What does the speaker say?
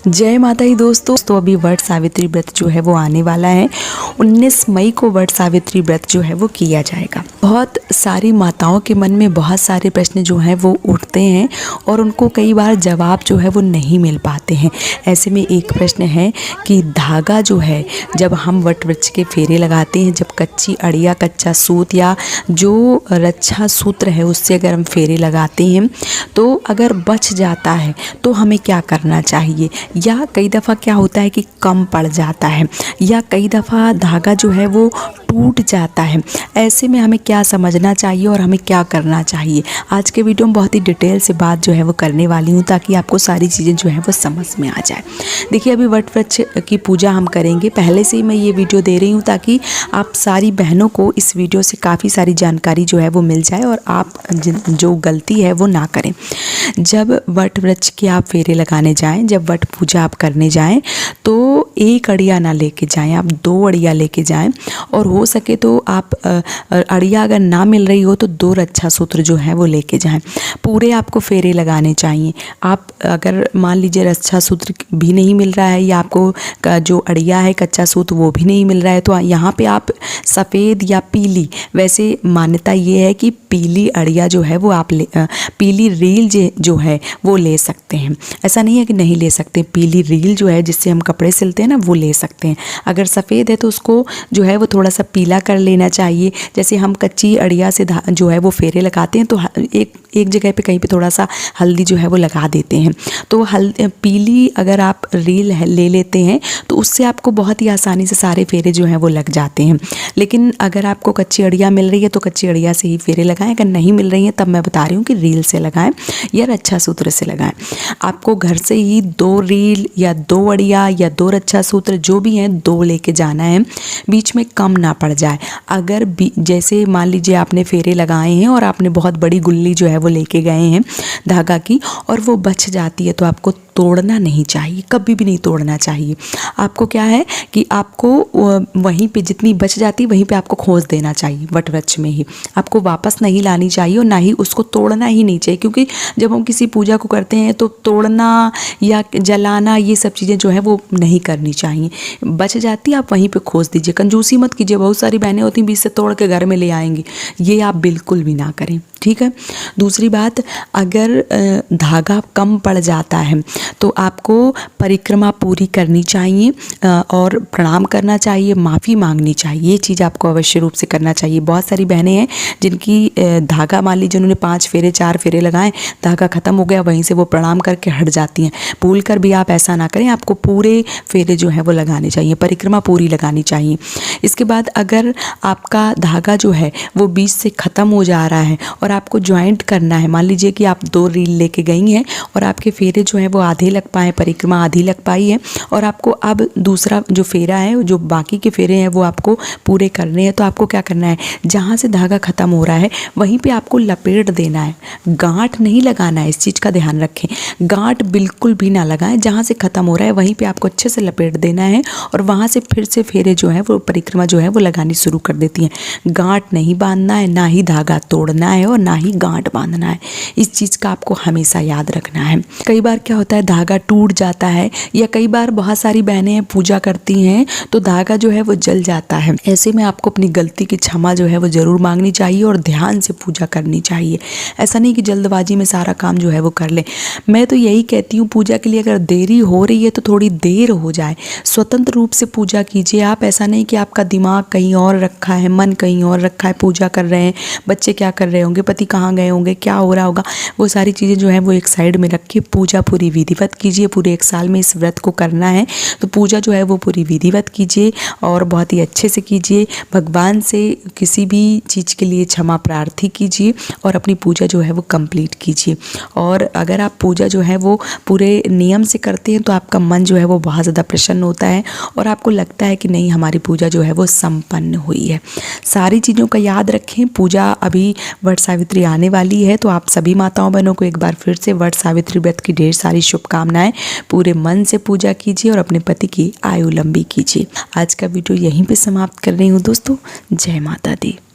जय माता दी दोस्तों। तो अभी वट सावित्री व्रत जो है वो आने वाला है। 19 मई को वट सावित्री व्रत जो है वो किया जाएगा। बहुत सारी माताओं के मन में बहुत सारे प्रश्न जो हैं वो उठते हैं और उनको कई बार जवाब जो है वो नहीं मिल पाते हैं। ऐसे में एक प्रश्न है कि धागा जो है, जब हम वट वृक्ष के फेरे लगाते हैं, जब कच्ची अड़िया, कच्चा सूत या जो रक्षा सूत्र है उससे अगर हम फेरे लगाते हैं तो अगर बच जाता है तो हमें क्या करना चाहिए, या कई दफ़ा क्या होता है कि कम पड़ जाता है, या कई दफ़ा धागा जो है वो टूट जाता है। ऐसे में हमें क्या समझना चाहिए और हमें क्या करना चाहिए, आज के वीडियो में बहुत ही डिटेल से बात जो है वो करने वाली हूँ ताकि आपको सारी चीज़ें जो है वो समझ में आ जाए। देखिए, अभी वट वृक्ष की पूजा हम करेंगे, पहले से ही मैं ये वीडियो दे रही हूँ ताकि आप सारी बहनों को इस वीडियो से काफ़ी सारी जानकारी जो है वो मिल जाए और आप जो गलती है वो ना करें। जब वट वृक्ष के आप फेरे लगाने जाएं, जब वट पूजा आप करने जाएं तो एक अड़िया ना लेके जाएं, आप 2 अड़िया लेके जाएं और हो सके तो आप अड़िया अगर ना मिल रही हो तो 2 रक्षा सूत्र जो है वो लेके जाएं। पूरे आपको फेरे लगाने चाहिए। आप अगर मान लीजिए रक्षा सूत्र भी नहीं मिल रहा है या आपको जो अड़िया है कच्चा सूत्र वो भी नहीं मिल रहा है तो यहाँ पे आप सफ़ेद या पीली, वैसे मान्यता ये है कि पीली अड़िया जो है वो आप पीली रील जो है वो ले सकते हैं। ऐसा नहीं है कि नहीं ले सकते, पीली रील जो है जिससे हम कपड़े सिलते हैं ना वो ले सकते हैं। अगर सफ़ेद है तो उसको जो है वो थोड़ा सा पीला कर लेना चाहिए। जैसे हम कच्ची अड़िया से जो है वो फेरे लगाते हैं तो एक जगह पे कहीं पे थोड़ा सा हल्दी जो है वो लगा देते हैं, तो पीली अगर आप रील ले लेते हैं तो उससे आपको बहुत ही आसानी से सारे फेरे जो हैं वो लग जाते हैं। लेकिन अगर आपको कच्ची अड़िया मिल रही है तो कच्ची अड़िया से ही फेरे लगाएं, अगर नहीं मिल रही है तब मैं बता रही हूँ कि रील से लगाएं या रक्षा सूत्र से लगाएं। आपको घर से ही 2 रील या 2 अड़िया या 2 रक्षा सूत्र जो भी हैं 2 लेके जाना है, बीच में कम ना पड़ जाए। अगर जैसे मान लीजिए आपने फेरे लगाए हैं और आपने बहुत बड़ी गुल्ली जो है वो लेके गए हैं धागा की और वो बच जाती है तो आपको तोड़ना नहीं चाहिए, कभी भी नहीं तोड़ना चाहिए। आपको क्या है कि आपको वहीं पे जितनी बच जाती है वहीं पे आपको खोस देना चाहिए, वट वृक्ष में ही। आपको वापस नहीं लानी चाहिए और ना ही उसको तोड़ना ही नहीं चाहिए, क्योंकि जब हम किसी पूजा को करते हैं तो तोड़ना या जलाना ये सब चीज़ें जो है वो नहीं करनी चाहिए। बच जाती है आप वहीं पर खोस दीजिए, कंजूसी मत कीजिए। बहुत सारी बहनें होती हैं बीच से तोड़ के घर में ले आएंगी, ये आप बिल्कुल भी ना करें, ठीक है। दूसरी बात, अगर धागा कम पड़ जाता है तो आपको परिक्रमा पूरी करनी चाहिए और प्रणाम करना चाहिए, माफ़ी मांगनी चाहिए। ये चीज़ आपको अवश्य रूप से करना चाहिए। बहुत सारी बहनें हैं जिनकी धागा मान लीजिए उन्होंने 5 फेरे 4 फेरे लगाए, धागा ख़त्म हो गया, वहीं से वो प्रणाम करके हट जाती हैं। भूल कर भी आप ऐसा ना करें, आपको पूरे फेरे जो है वो लगाने चाहिए, परिक्रमा पूरी लगानी चाहिए। इसके बाद अगर आपका धागा जो है वो बीच से ख़त्म हो जा रहा है और आपको ज्वाइंट करना है, मान लीजिए कि आप 2 रील लेके गई हैं और आपके फेरे जो है वो आधे लग पाए, परिक्रमा आधी लग पाई है और आपको अब दूसरा जो फेरा है, जो बाकी के फेरे हैं वो आपको पूरे करने हैं, तो आपको क्या करना है, जहाँ से धागा ख़त्म हो रहा है वहीं पे आपको लपेट देना है, गांठ नहीं लगाना है। इस चीज़ का ध्यान रखें, गांठ बिल्कुल भी ना लगाएं। जहाँ से ख़त्म हो रहा है वहीं पे आपको अच्छे से लपेट देना है और वहाँ से फिर से फेरे जो है वो परिक्रमा जो है वो लगानी शुरू कर देती हैं। गांठ नहीं बांधना है, ना ही धागा तोड़ना है और ना ही गांठ बांधना है। इस चीज़ का आपको हमेशा याद रखना है। कई बार क्या होता है, धागा टूट जाता है या कई बार बहुत सारी बहनें पूजा करती हैं तो धागा जो है वो जल जाता है। ऐसे में आपको अपनी गलती की क्षमा जो है वो ज़रूर मांगनी चाहिए और ध्यान से पूजा करनी चाहिए। ऐसा नहीं कि जल्दबाजी में सारा काम जो है वो कर ले। मैं तो यही कहती हूँ, पूजा के लिए अगर देरी हो रही है तो थोड़ी देर हो जाए, स्वतंत्र रूप से पूजा कीजिए आप। ऐसा नहीं कि आपका दिमाग कहीं और रखा है, मन कहीं और रखा है, पूजा कर रहे हैं, बच्चे क्या कर रहे होंगे, पति कहाँ गए होंगे, क्या हो रहा होगा, वो सारी चीज़ें जो है वो एक साइड में रखिए। पूजा पूरी विधिवत कीजिए। पूरे 1 साल में इस व्रत को करना है तो पूजा जो है वो पूरी विधिवत कीजिए और बहुत ही अच्छे से कीजिए। भगवान से किसी भी चीज़ के लिए क्षमा प्रार्थी कीजिए और अपनी पूजा जो है वो कंप्लीट कीजिए। और अगर आप पूजा जो है वो पूरे नियम से करते हैं तो आपका मन जो है वो बहुत ज़्यादा प्रसन्न होता है और आपको लगता है कि नहीं, हमारी पूजा जो है वो संपन्न हुई है। सारी चीज़ों का याद रखें। पूजा अभी वट सावित्री आने वाली है तो आप सभी माताओं बहनों को एक बार फिर से वट सावित्री व्रत की ढेर सारी शुभकामनाएं। पूरे मन से पूजा कीजिए और अपने पति की आयु लंबी कीजिए। आज का वीडियो यहीं पे समाप्त कर रही हूँ दोस्तों। जय माता दी।